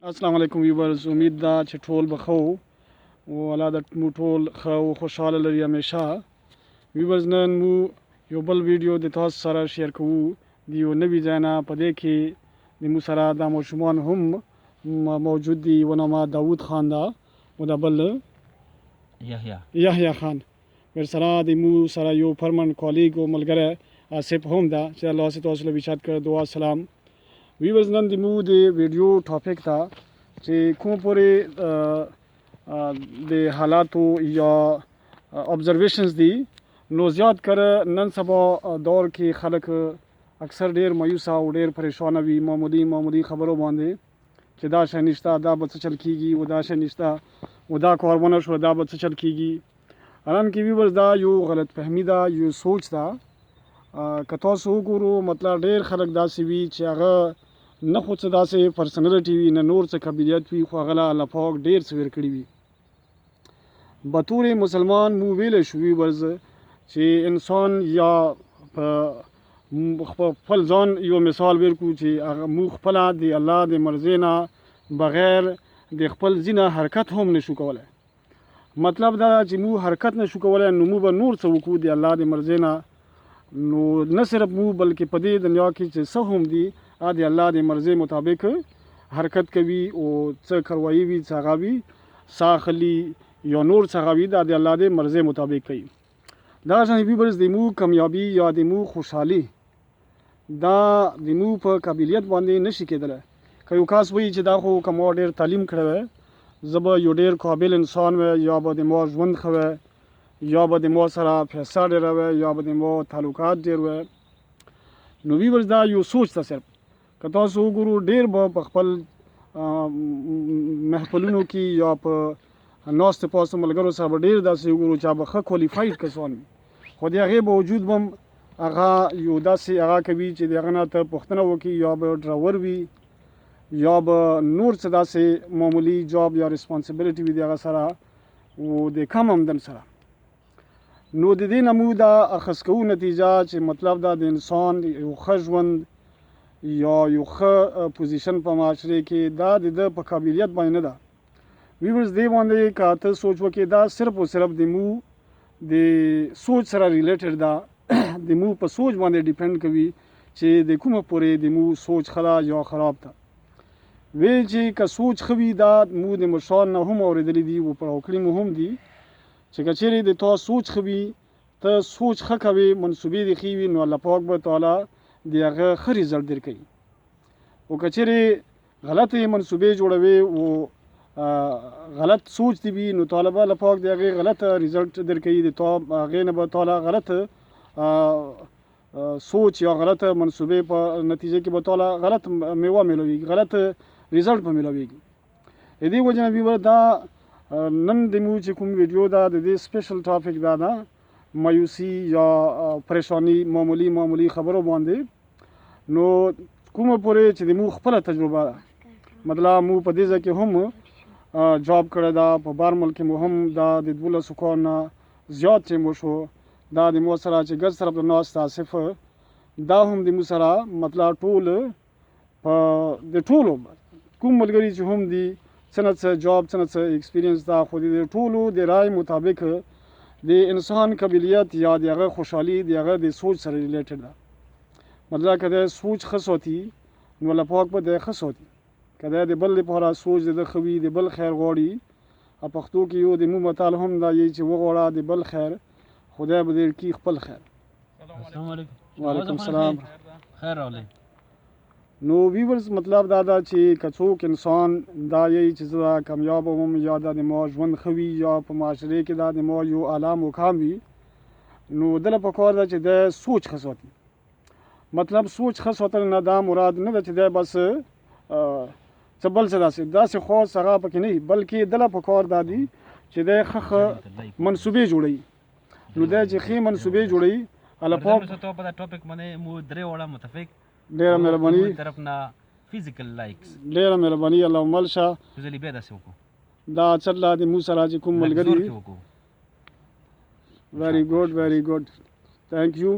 अस्सलाम वालेकुम व्यूवर्स, उम्मीद दा چې ټول به ښه وو او الله د مو ټول ښه او خوشحاله لري همیشه. ویورز نن مو یو بل ویډیو د تاسو سره شیر کوو د یو نوي ځای نه. په دې کې د مو سره دا ماشومان هم موجود دي. یو نامه داود خان ده او دا بل یحیی خان. ورسره د مو سره یو پرمن کالیګ او ملګری آصف هم ده چې الله سي تاسو له ویچات کړ. دعا سلام. ویورز نن د مو د ویډیو ټاپک ته چې کوم پورې د حالاتو یا ابزرویشنز دي نو زیات کړه نن سبا دور کې خلک اکثر ډیر مایوسه او ډیر پریشانه وي معمولی خبرو باندې چې دا شی نشته، دا به څه چل کیږي، او دا شی نشته، او دا کار ونه شو، دا به څه چل کیږي. حالانکه ویورز دا یو غلط فهمي ده، یو سوچ ده. که تاسو وګورو مطلب ډیر خلک داسې وي چې هغه نه خو څه داسې پرسنالټي وي، نه نور څه قابلیت وي، خو هغه له الله پاک ډیر څه ورکړي وي. بطور مسلمان مو ویلی شو ویورز چې انسان یا په خپل ځان یو مثال ورکړو چې هغه مو خپله د الله د مرضۍ نه بغیر د خپل ځینه حرکت هم نشو کولی. مطلب دا چې مو حرکت نشو کولی نو مو به نور څه وکړو د الله د مرضۍ نه. نو نه صرف مو بلکې په دې دنیا کې چې څه هم دي د الله د مرضۍ مطابق حرکت کوي او څه کاروایي وي، څه هغه وي، ساه اخلي یا نور څه هغه وي، دا د الله د مرضۍ مطابق کوي. دا شان ویورز د مو کامیابي یا د مو خوشحالي دا د مو په قابلیت باندې نشي کېدلی. که یو کس وایي چې دا خو که ما ډېر تعلیم کړی وی، زه به یو ډېر قابل انسان وی، یا به د ما ژوند ښه وی، یا به د ما سره پیسه ډېره وی، یا به د ما تعلقات ډېر وی. نو ویورز دا یو سوچ ده. صرف که تاسو وګورو ډېر به په خپل محفلونو کې یا په ناستې پاستو ملګرو سره به ډېر داسې وګورو چې هغه ښه کوالیفاید کسان وي، خو د هغې باوجود به هغه یو داسې هغه کوي چې د هغه نه ته پوښتنه وکړي، یا به ډراور وي، یا به نور څه داسې معمولي جاب یا ریسپانسبلیټي وي د هغه سره او د کم آمدن سره. نو د دې نه مو دا اخذ کوو نتیجه چې مطلب دا د انسان یو ښه ژوند یا یو ښه پوزیشن په معاشرې کې دا د ده په قابلیت باندې نه ده. ویورز دې باندې که ته سوچ وکړې دا صرف او صرف د مو د سوچ سره ریلیټډ ده. د مو په سوچ باندې ډیپینډ کوي چې د کومه پورې د مو سوچ ښه ده یا خراب ده. ویل چې که سوچ ښه وي دا مو د مشرانو نه هم اورېدلی دي او پړاو کړي مو هم دي چې که چیرې د تا سوچ ښه وي، ته سوچ ښه کوې، منصوبې دې ښې وي، نو الله پاک به تعالی د هغه ښه ریزلټ درکوي. او که چیرې غلطې منصوبې جوړوې او غلط سوچ دې وي نو تعالی به الله پاک د هغې غلط ریزلټ درکوي. د تا هغې نه به تعالی غلط سوچ یا غلط منصوبې په نتیجه کې به تعالی غلط میوه میلوي، غلط ریزلټ به میلویږي. د دې وجه نه ویور دا نن د مو چې کوم ویډیو ده د دې سپیشل ټاپک دا ده مایوسي یا پریشانی معمولی خبرو باندې. نو کومه پورې چې د مو خپله تجربه ده، مطلب مو په دې ځای کې هم جاب کړی ده، په بار ملک مو هم دا د 12 کال نه زیات چې مو شو دا د مو سره چې ګز طرف ناست آصف دا هم د مو سره مطلب ټول په د ټولو کوم ملګري چې هم دي څه نه څه جاب څه نه څه ایکسپیرینس دا، خو د ټولو د رای مطابق د انسان قابلیت یا د هغه خوشحالي د هغه د سوچ سره ریلیټډ ده. مطلب که د سوچ ښه ساتي نو الله پاک به د ښه ساتي. که د بل لپاره سوچ د ده ښه وي، د بل خیر غواړي. پښتو کې یو د مو متال هم دا یي چې وغواړه د بل خیر، خدای به دې کړي خپل خیر. السلام علیکم. وعلیکم السلام. خیر راغلی. نو ویورز مطلب دا ده چې که څوک انسان دا یي چې زه کامیاب وم یا دا د ما ژوند ښه وي یا په معاشرې کې دا د ما یو اعلی مقام وي، نو دله پکار ده چې د سوچ ښه ساتي. مطلب سوچ ښه ساتل نه دا مراد نه ده چې دی بس څه بل څه داسې خاص هغه پکې نه وي، بلکې دله پکار دا دي چې دی ښه منصوبې جوړوي. نو دی چې ښې منصوبې جوړوي الله پاک په دا ټاپک باندې مو درې وړه متفق ډېره مهرباني طرف نه فزیکل لایکس ډېره مهرباني الله عمل شه. فزیکلی بیا داسې وکړو دا چله د مو سره چې کوم ملګري ویری ګډ تھینک یو.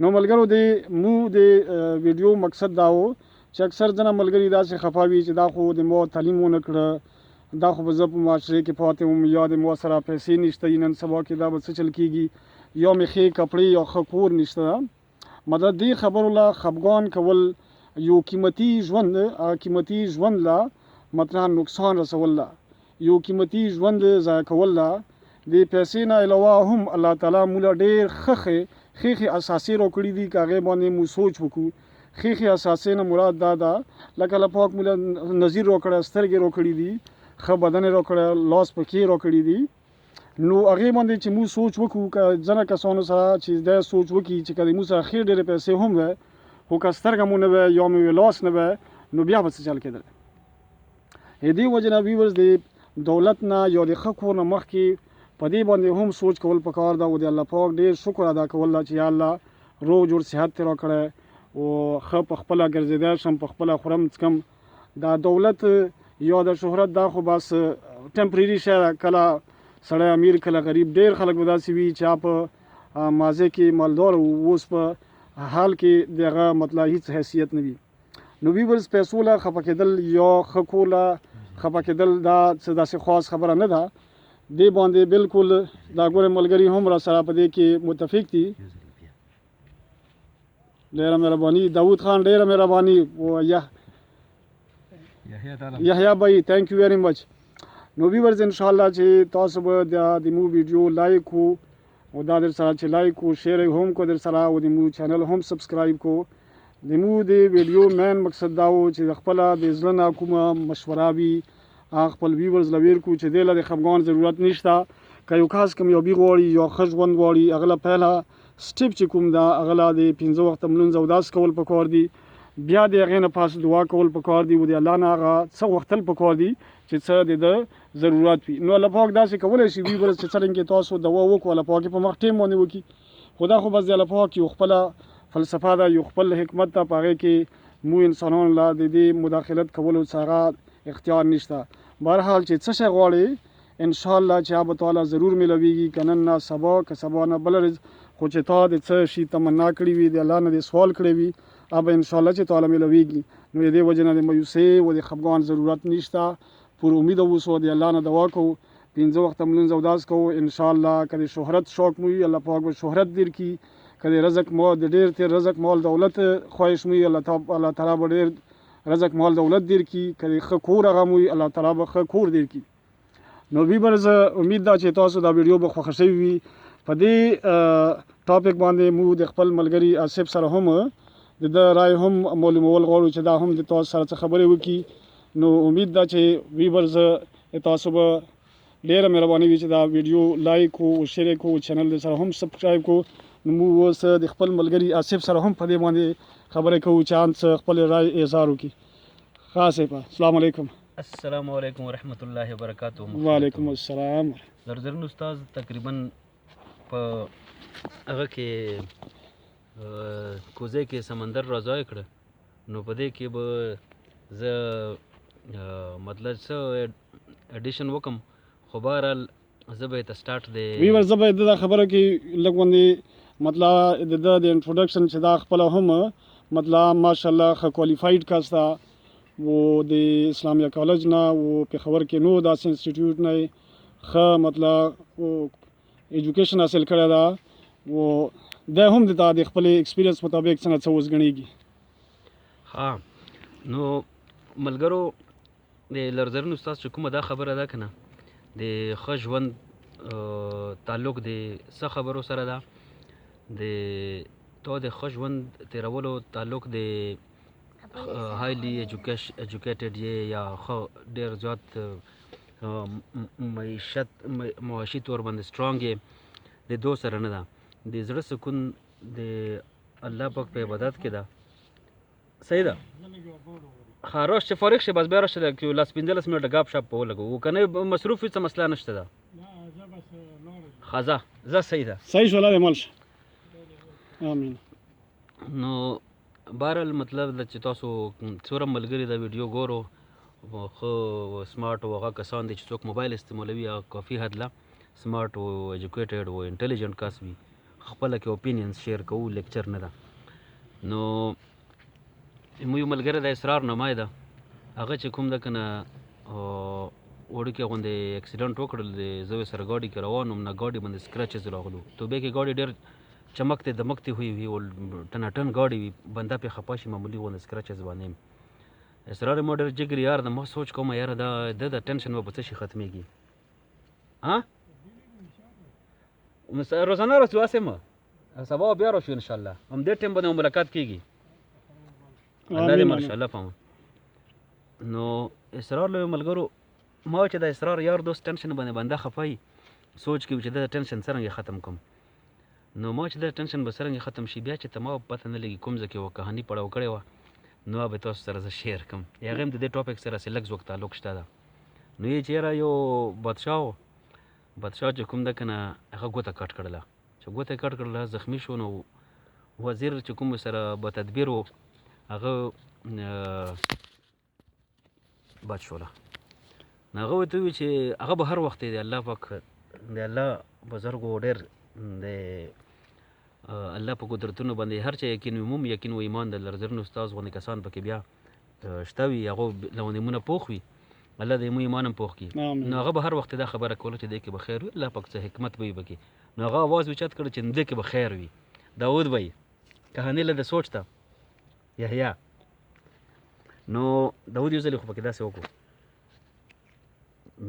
نو ملګرو د مو د ویډیو مقصد دا و چې اکثر ځنه ملګري داسې خفه وي چې دا خو د مور تعلیم ونه کړه، دا خو به زه په معاشرې کې پاتې وم، یا د مور سره پیسې نشته، نن سبا کې دا به څه چل کېږي، یا مې ښې کپړې یا ښه کور نشته. مطلب دې خبرو له خفګان کول یو قیمتي ژوند، قیمتي ژوند له مطلب نقصان رسول له، یو قیمتي ژوند ضایع کول له. د پیسې نه علاوه هم الله تعالی موږ ډېر ښې اساسې راکړي دي، که هغې باندې موږ سوچ وکړو. ښې اساسې نه مراد دا ده لکه الله پاک موږ نظیر راکړی، سترګې راکړي دي، ښه بدن یې راکړی، لاس پښې راکړي دي. نو هغې باندې چې موږ سوچ وکړو، که ځینې کسانو سره چې دا سوچ وکړي چې که د موږ سره ښې ډېرې پیسې هم وی، خو که سترګه مو نه وی یا مې لاس نه وی، نو بیا به څه چل کېدل. د دې وجې نه ویورز د دولت نه یا د ښه کور نه مخکې په دې باندې هم سوچ کول پکار ده، او د الله پاک ډېر شکر ادا کول ده چې یا الله روغ جوړ صحت دې راکړی، او ښه په خپله ګرځېدی شم، په خپله خورم څکم. دا دولت یا د شهرت دا خو بس ټمپرري شی ده، کله سړی امیر کله غریب. ډېر خلک به داسې وي چې په ماضي کې مالدار و، اوس په حال کې د هغه مطلب هېڅ حیثیت نه وي. نو ویورز پیسو له خفه کېدل یا ښه کور له خفه کېدل دا څه داسې خاص خبره نه ده. دې باندې بالکل دا ګورې ملګري هم را سره په دې کې متفق دي. ډېره مهرباني داود خان، ډېره مهرباني. یحیی بھائی تھینک یو ویری مچ. نو ویورز انشاءالله چې تاسو به د مو ویډیو لایک کو، او دا در سره چې لایک کو، شیر هم کو در سره، او د مو چینل هم سبسکرایب کو. د مو د ویډیو مین مقصد دا و چې خپله د زړه نه کومه مشوره وي خپل ویورز له ویر کو چې دې له د خفګان ضرورت نشته. که یو کس کامیابي غواړي یا ښه ژوند غواړي، هغه له پیله سټپ چې کوم ده هغه له د 5 وخته لمونځ اودس کول پکار دي، بیا د هغې نه پاس دعا کول پکار دي، او د الله نه هغه څه غوښتل پکار دي چې څه د ده ضرورت وي. نو الله پاک داسې کولی شي ویورز چې څرنګه تاسو دوا وکړو، الله پاک په مخ ټیم باندې وکړي. خو دا خو بس د الله پاک یو خپله فلسفه ده، یو خپل حکمت ده، په هغې کې مو انسانانو له د دې مداخلت کولو څه هغه اختیار نشته. بهرحال چې څه شی غواړې انشاءالله چې هغه به تعالی ضرور میلویږي، که نن نه سبا، که سبا نه بله ورځ، خو چې تا د څه شي تمنا کړې وي، د الله نه دې سوال کړی وي، هغه به انشاءالله چې تعالی میلویږي. نو د دې وجې نه د مایوسۍ او د خفګان ضرورت نشته. پر امید اوسو، د الله نه دعا کوو، 5 وخته لمونځ اودس کوو. انشاءالله که د شهرت شوق مو وي، الله پاک به شهرت درکړي. که د رزق مال، د ډېر تېر رزق مال دولت خواهش مو وي، الله تعالی به ډېر رزق مال دولت درکړي. که د ښه کور هغه مو وي، الله تعالی به ښه کور درکړي. نو ویورز امید ده چې تاسو دا ویډیو به خوښه شوي وي. په دې ټاپک باندې مو د خپل ملګري آصف سره هم د ده رای هم معلومول غواړو چې دا هم د تاسو سره څه خبرې وکړي. نو امید ده چې ویورز تاسو به ډېره مهرباني وي چې دا ویډیو لایک کو، شیر کو، چینل د سره هم سبسکرایب کو. نو موږ اوس د خپل ملګري آصف سره هم په دې باندې خبرې کوو چې ان څه خپل رای اظهار وکړي. ښه آصف، السلام علیکم. السلام علیکم ورحمۃ اللہ وبرکاتہ. وعلیکم السلام. زرزرین استاد تقریبا په هغه کې کوزه کې سمندر راځای کړه، نو په دې کې به زه مطلب څه اډیشن وکم، خو بهرحال زه به ته سټارټ دی ویور زه به د خبره کې لږ باندې مطلب د انټروډکشن چې دا خپل هم مطلب ماشاءالله ښه کوالیفاید کس ده، वो د اسلامیہ کالج نه वो پېښور کې نو داسې انسټیټیوټ نه ښه مطلب ایجوکیشن حاصل کړی ده، वो دا هم د خپل ایکسپیرینس مطابق څنګه څه اوس ګڼېږي. ها نو ملګرو د لرزرن استاد چې کومه دا خبره ده که نه د ښه ژوند تعلق د څه خبرو سره ده، د تو د ښه ژوند تېرولو تعلق د هایلی ایجوکیټډ یې یا ښه ډېر زیات معاشي طور باندې سترانګ یې د دو سره نه ده، د زړه سکون د الله پاک په عبادت کې ده. صحیح ده؟ ها راشه چې فارغ شي بس بیا راشه که لاس 15 منټه ګاپ شاپ په ولګو کنه مصروف هېڅ مسله نشته ده. ښه ځه صحیح ده، صحیح شو، الله دې مل شه. امین. نو بهرحال مطلب ده چې تاسو څومره ملګري دا ویډیو ګورو ښه سمارټ او هغه کسان دي چې څوک موبایل استعمالوي هغه کافي حد له سمارټ او ایجوکیټډ او انټیلیجنټ کس وي، خپله کې اوپینینز شیر کوو، لیکچر نه ده. نو مو یو ملګری د اسرار نمای ده هغه چې کوم ده که نه وړوکی غوندې اکسیډنټ وکړل د زه سره गाड़ी کې روان وم نه गाड़ी باندې स्क्रैचेस راغلو توبې کې गाड़ी ډېر चमकते दमकते हुई हुई और टनाटन गाड़ी हुई बंदा पे खपा شي معمولی غوندې स्क्रैचेस باندې اسرار مو ډېر جګر یار ده ما سوچ کوم یاره دا د ټینشن به په څه شي ختمېږي ها روزانه راسو اسې ما سبا بیا راشو ان شاء الله هم دې ټیم باندې ملاقات کیږي الله دې ماشاءالله فهم نو اسرار له ملګرو ما چې د اسرار یار دوست ټینشن باندې بنده خفای سوچ کې چې د ټینشن څنګه ختم کوم نو ما چې د ټینشن به څنګه ختم شي بیا چې ته ما پته نه لګي کوم ځکه و کہانی پړاو کړې و نو به تاسو سره زه شیر کوم هغه هم د دې ټاپک سره سلګ وخت تعلق شته ده نو یې چیرې یو بادشاه چې کوم ده کنه هغه ګوته کټ کړله چې ګوته کټ کړله زخمی شو نو وزیر چې کوم سره به تدبیر و هغه بد شوله نو هغه ورته وویل چې هغه به هر وخت د الله پاک د الله بزرګو ډېر د الله په قدرتونو باندې هر چا یقین موم یقین و ایمان د لرزرنو استاد غوندې کسان پکې بیا شته وي هغه لونیمونه پوخ وي الله دې مو ایمان هم پوخ کړي نو هغه به هر وخت دا خبره کوله چې دې کې به خیر وي الله پاک څه حکمت به وي پکې نو هغه اواز اوچت کړ چې دې کې به خیر وي داود بھائی کہانی له د سوچ ته یحیی نو داود یو ځل خو پکې داسې وکړو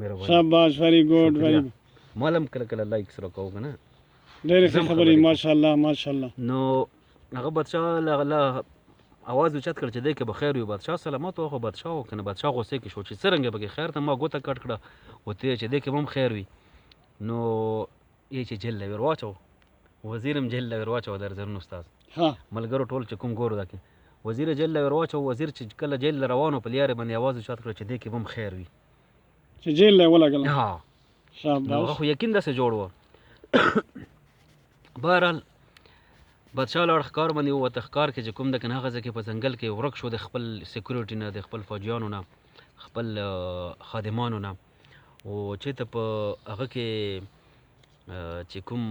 مهرباني شاباش ویری ګډ ویری مالم کله کله لایک سره کوو کنه ډېرې ښه خبرې ماشاءالله ماشاءالله نو هغه بادشاه له اواز اوچت کړ چې دې کې به خیر وي بادشاه سلامت و خو بادشاه و کنه بادشاه غوسه کې شو چې څرنګه به خیر ته ما ګوته کټ کړه وته چې دې کې هم خیر وي نو یې چې جیل لور واچو وزیرم جیل لور واچو درځرن استاد ها ملګرو ټول چې کوم ګورو دکې وزیر جیل لور واچو وزیر چې کله جیل روانو په لیاره باندې اواز اوچت کړ چې دې کې هم خیر وي چې جیل له ولګل ها شاباش نو خو یقین داسې جوړ و بهرحال بادشاه لاړ ښکار باندې ووته ښکار کې چې کوم ده که نه هغه ځکه په ځنګل کې ورک شو د خپل سیکورټي نه د خپل فوجیانو نه خپل خادمانو نه او چېرته په هغه کې چې کوم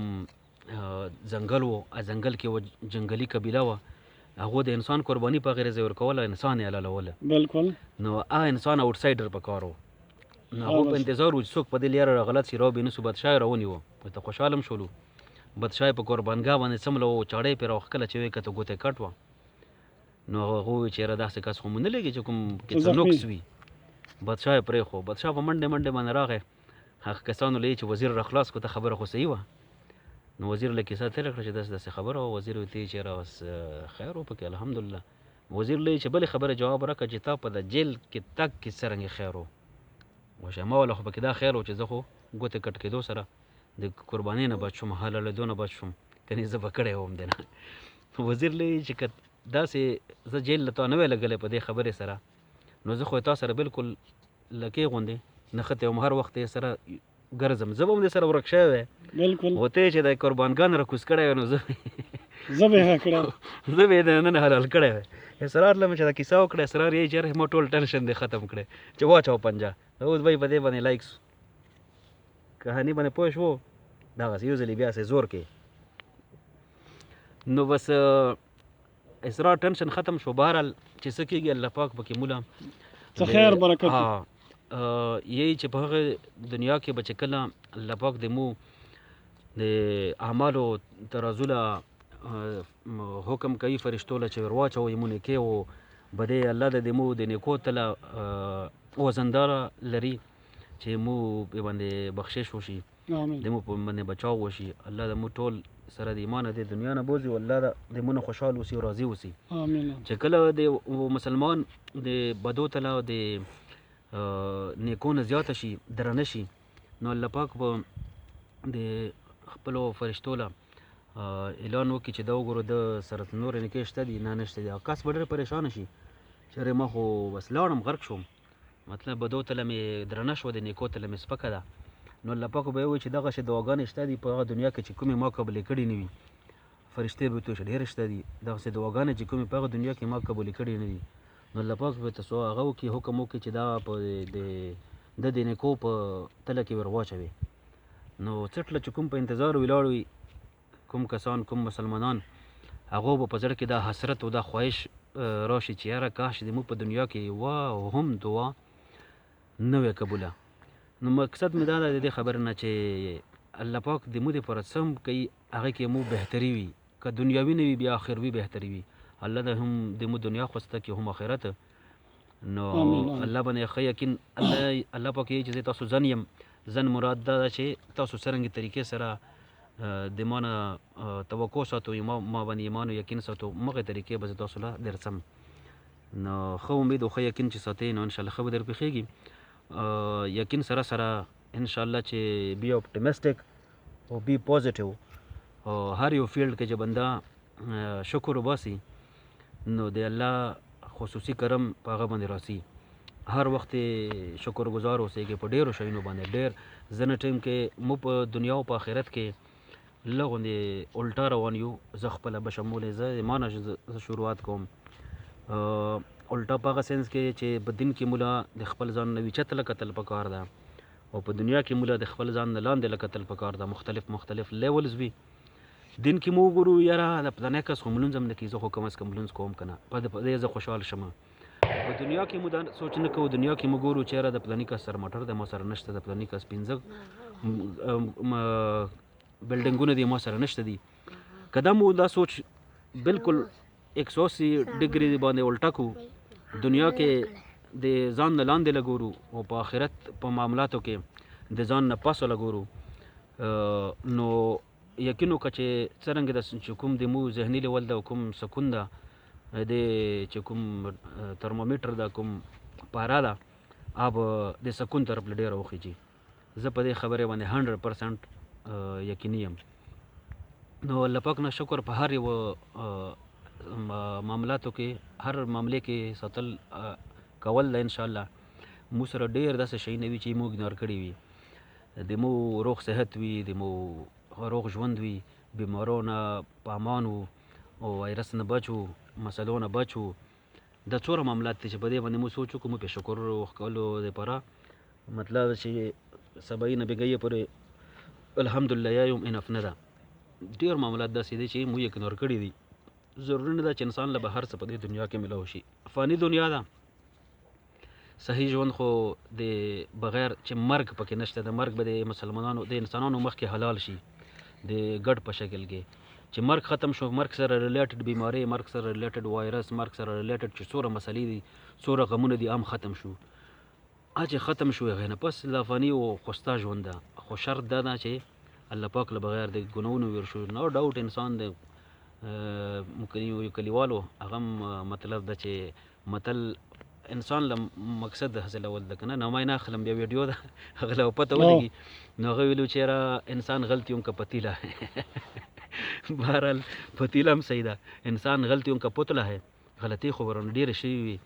ځنګل و ځنګل کې جنګلي قبیله وه هغو د انسان قرباني په غیر ځای ورکوله انسان یې حلالوله بالکل نو انسان آوټسایډر په کار و نو هغو په انتظار و چې څوک په دې لیاره راغلط شي راوبینسو بادشاه یې راونیوه ورته خوشحاله هم شولو بادشاه په قربانګاه باندې څمله و چاړی پرې راوښکله چې ویې کته ګوته کټ وه نو هغه وویل چې یاره داسې کس خو مو نه لګي چې کوم کې څه نقص وي بادشاه یې پرېښو بادشاه په منډې باندې راغی هغه کسانو له چې وزیر را خلاص کړو ته خبره خو صحیح وه نو وزیر له کیسه تېره کړه چې داسې خبره وه وزیر ورته ویل چې یاره بس خیر و پکې الحمدلله وزیر له چې بلې خبره جواب راکړه چې تا په د جیل کې تګ کې څرنګه خیر و وشه ما ولا خو پکې دا خیر و چې زه خو ګوتې کټ کېدو سره د قربانۍ نه بچ شوم حلالېدو نه بچ شوم کنې زه به کړی وم دی نه وزیر له چې که داسې زه جیل له تا نه وی لګلی په دې خبرې سره نو زه خو تا سره بالکل لکې غوندې نښتې وم هر وخت یې سره ګرځم زه به هم دې سره ورک شوی وی بالکل وته چې د قربانګاه نه راکوز کړی وی نو زه به یې کړم زه به یې د نن حلال کړی وی اسرار له مې چې دا کیسه وکړه اسرار یې چې ما ټول ټینشن دې ختم کړی چې واچو پنجه اوس به یې په دې باندې لایک کہانی باندې پوه شو دغسې یو ځلې بیا سې زور کې نو بس اسرار ټینشن ختم شو بهرحال چې څه کېږي الله پاک پکې مولا څه خیر برکت یی چې په هغه دنیا کې به چې کله الله پاک د مو د اعمالو ترازوله حکم کوي فرشتو له چې ورواچوئ مو نیکې و بدې الله د مو د نیکو تله وزنداره لري چې مو په باندې بخشش وشي د مو په باندې بچاو وشي الله د مو ټول سره د ایمان د دنیا نه بوزي والله د مو نه خوشحال وسی او راضي وسی امين چې کله د مسلمان د بدو تله د نیکو نه زیاته شي درنه شي نو الله پاک په د خپلو فرشتو له اعلان وکړي چې دا وګورو د سره نور نیکې شته دي نه نشته دي کس به ډېر پریشانه شي چې ما خو بس لاړم غرق شوم مطلب بدو تله مې درنه شوه د نیکو تله مې سپکه ده نو الله پاک به وایي چې دغسې دعاګانې شته دي په هغه دنیا کې چې کومې ما قبولې کړي نه وي فرشتې به ورته وایي چې ډېرې شته دي دغسې دعاګانې چې کومې په هغه دنیا کې ما قبولې کړي نه دي نو الله پاک به ورته هغه وکړي حکم وکړي چې دا په د نیکو په تله کې ور واچوي نو څټله چې کوم په انتظار ولاړ وي کوم کسان کوم مسلمانان هغو به په زړه کې دا حسرت او دا خواهش راشي چې یاره کاش د مو په دنیا کې یوه هم دعا نه وی قبوله. نو مقصد مې دا ده د دې خبرې نه چې الله پاک د مو دپاره څه هم کوي هغې کې مو بهتري وي، که دنیاوي نه وي بیا آخروي بهتري وي. الله د هم د مو دنیا خوسته کې هم آخرت. نو الله باندې ښه یقین الله پاک یې چې زه تاسو ځن یم. ځن مراد دا ده چې تاسو څرنګې طریقې سره د ما نه توقع ساتو، ما باندې ایمان او یقین ساتو، مغې طریقې به زه تاسو له درځم. نو ښه امید او ښه یقین چې ساتئ نو انشاءالله ښه به در پېښېږي. یقین سره سره انشاءالله چې بی اپټیمسټک او بی پوزیټیو. هر یو فیلډ کې چې بنده شکر وباسي نو د الله خصوصي کرم په هغه باندې راسي. هر وخت شکر گزار اوسېږي په ډېرو شیانو باندې. ډېر ځینې ټایم کې مو په دنیا او په آخرت کې لږ غوندې الټا روان یو. زه خپله بشمولې زه ما نه زه شروعات کوم. الټا په هغه سینس کې چې په دین کې مولا د خپل ځان نه ویچته له کتل پکار ده او په دنیا کې مولا د خپل ځان نه لاندې له کتل پکار ده. مختلف لیولز وي. دین کې مو وګورو یاره د پلانې کس خو ملونځ هم نه کوي، زه خو کم از کم لمونځ کوم که نه، په دې زه خوشحال شم. په دنیا کې مو دا سوچ نه کوو. دنیا کې مو ګورو چې یاره د پلاني کس سره موټر دی ما سره نشته، د پلاني کس 15 بلډنګونه دي ما سره نشته دي. که دا مو دا سوچ بالکل 180 ډګري باندې الټا کو، دنیا کې د ځان نه لاندې لګورو او په آخرت په معاملاتو کې د ځان نه پاسه لګورو، نو یقین وکړه چې څرنګه چې کوم د مو ذهني لیول ده او کوم سکون ده د چې کوم ترمومیټر ده کوم پاره ده هغه به د سکون طرف له ډېره وخیږي. زه په دې خبرې باندې 100% یقیني یم. نو الله پاک نه شکر په هر یو معاملاتو کې هر معاملې کې ساتل کول ده انشاءالله. مو سره ډېر داسې شی نه وي چې مو اګنور کړي وي. د مو روغ صحت وي، د مو روغ ژوند وي، بیمارو نه په امان وو او وایرس نه بچ وو، مسلو نه بچ وو. دا څومره معاملات دي چې په دې باندې مو سوچ وکړو، مو پې شکر ورکولو دپاره. مطلب چې سبعی نه بګیه پورې الحمدلله یا یم انف نه ده. ډېر معاملات داسې دي چې مو اګنور کړي دي. ضروري نه ده چې انسان له به هر څه په دې دنیا کې ملو شي. فاني دنیا ده. صحیح ژوند خو د بغیر چې مرګ پکې نشته. د مرګ به د مسلمانانو د انسانانو مخکې حلال شي د ګډ په شکل کې. چې مرګ ختم شو، مرګ سره ریلیټډ بیماری، مرګ سره ریلیټډ وایرس، مرګ سره ریلیټډ چې څومره مسلې دي، څومره غمونه دي، هم ختم شو. چې ختم شو هغې نه پس لا فاني او خوستا ژوند ده. خو شرط دا ده چې الله پاک له بغیر د ګناهونو ویر شو. نو ډاوټ انسان د یو کلیوالو هغه مطلب ده چې متل انسان له مقصد حاصلول ده که نه. نامه یې نه اخلم بیا ویډیو ده هغه له پته ولګي. نو هغه ویلو چې یاره انسان غلطي اون که پتیله بهرحال پتیله هم صحیح ده. انسان غلطي اون که پتله ہے. غلطي خو ورنه ډېرې شوي وي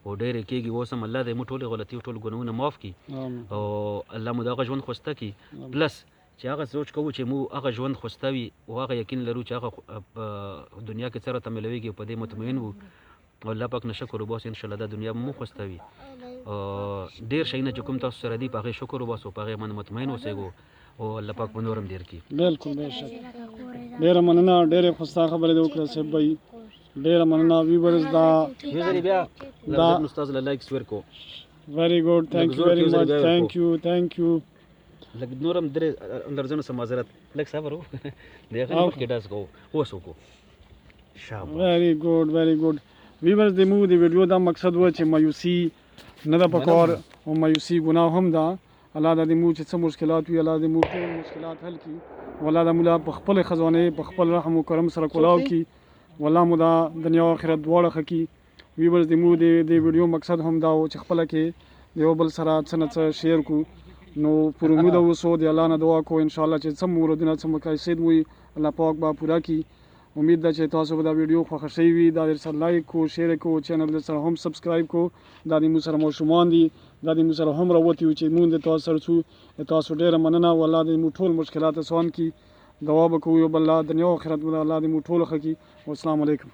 او ډېرې کېږي. اوس هم الله دې مو ټولې غلطي او ټول ګناهونه معاف کړي او الله مو د هغه ژوند خوسته کړي. پلس چې هغه سوچ کوو چې مو هغه ژوند خوسته وي او هغه یقین لرو چې هغه په دنیا کې څه راته میلویږي او په دې مطمئن وو او الله پاک نه شکر وباسو انشاءالله دا دنیا مو خوسته وي. ډېر شیونه چې کوم تاسو سره دي په هغې شکر وباسو، په هغې باندې مطمئن اوسېږو او الله پاک به نور هم ډېر کړي. بالکل بېشک. ډېره مننه. ډېرې خوستا خبرې دې وکړه صاحب بھائی. ډېره مننه. ویورز دا دا استاد له لایکس ورکو. ویری ګډ. تھینک یو ویری مچ. تھینک یو. لږ نور هم درې درځنو څه معذرت. لږ صبر و د هغې مخکې ډاس کوو اوس وکړو. ویری ګډ. ویورز د مو د ویډیو دا مقصد و چې مایوسي نه ده پکار او مایوسي ګناه هم ده. الله د دې مو چې څه مشکلات وي الله د مو ټول مشکلات حل کړي. والله د مولا په خپل خزانه په خپل رحم او کرم سره کولاو کړي. والله مو دا دنیا او آخرت دواړه ښه کړي. ویورز د مو د ویډیو مقصد هم دا و چې خپله کې د یو بل سره څه نه څه شیر کړو. نو پر امید اوسو د الله نه دعا کوو انشاءالله چې څه مرادونه څه مقاصد مو الله پاک به پوره کړي. امید ده چې تاسو به دا ویډیو خوښه شوې وي. دا در سره لایک کو، شیر کو، چینل در سره هم سبسکرایب کو. دا د مو سره ماشومان دي، دا د مو سره هم راوتي وو چې مونږ د تاسو سره څو. تاسو ډېره مننه. والله د مو ټول مشکلات اسان کړي. دعا به کوو یو بل الله دنیا او آخرت به الله د مو ټول ښه کړي. والسلام علیکم.